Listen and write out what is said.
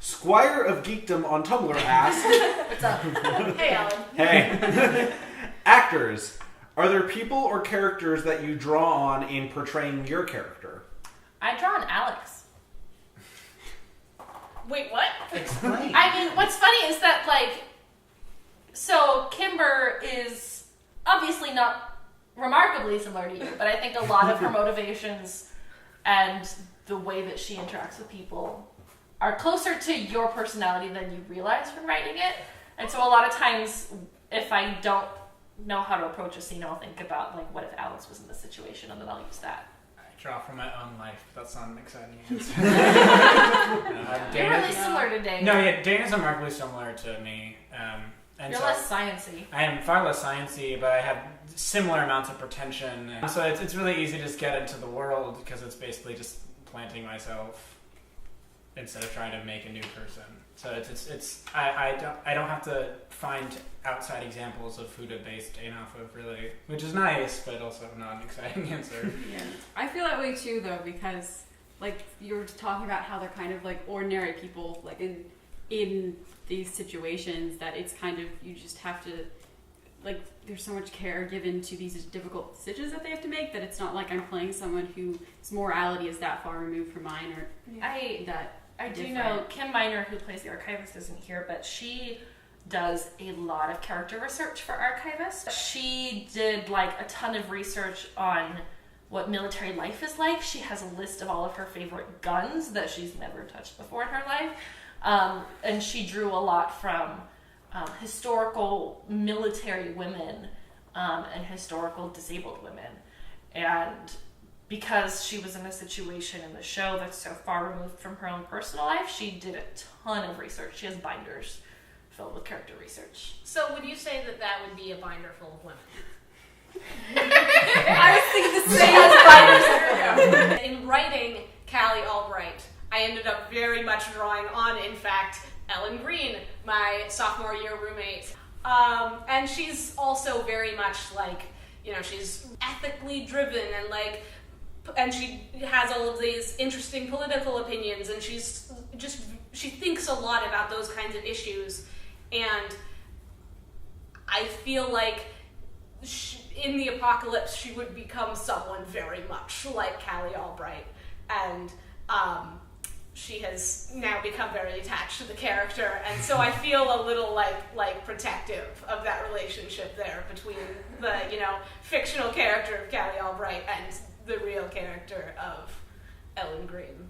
Squire of Geekdom on Tumblr asks... What's up? Hey, Alan. Hey. Actors. Are there people or characters that you draw on in portraying your character? I draw on Alex. Wait, what? Explain. I mean, what's funny is that, like, so Kimber is obviously not remarkably similar to you, but I think a lot of her motivations and the way that she interacts with people are closer to your personality than you realize from writing it. And so a lot of times, if I don't know how to approach a scene, I'll think about, like, what if Alex was in this situation, and then I'll use that. I draw from my own life. That's not an exciting answer. You're really similar to Dana. No, yeah, Dana's remarkably similar to me. And You're so less sciencey. I am far less sciencey, but I have similar amounts of pretension. And so it's really easy to just get into the world because it's basically just planting myself instead of trying to make a new person. So I don't have to find outside examples of who to base Dana off of, really, which is nice, but also not an exciting answer. Yeah, I feel that way too, though, because like you're talking about how they're kind of like ordinary people, like in these situations, that it's kind of, you just have to, like, there's so much care given to these difficult decisions that they have to make that it's not like I'm playing someone whose morality is that far removed from mine, or I do know Kim Miner, who plays the archivist, isn't here, but she does a lot of character research for archivists. She did like a ton of research on what military life is like. She has a list of all of her favorite guns that she's never touched before in her life. And she drew a lot from historical military women and historical disabled women. And because she was in a situation in the show that's so far removed from her own personal life, she did a ton of research. She has binders filled with character research. So would you say that that would be a binder full of women? I was thinking the same. In writing Callie Albright, I ended up very much drawing on, in fact, Ellen Green, my sophomore year roommate. And she's also very much like, you know, she's ethically driven and she has all of these interesting political opinions, and she thinks a lot about those kinds of issues. And I feel like in the apocalypse, she would become someone very much like Callie Albright. And she has now become very attached to the character. And so I feel a little like protective of that relationship there between the, you know, fictional character of Callie Albright and the real character of Ellen Green.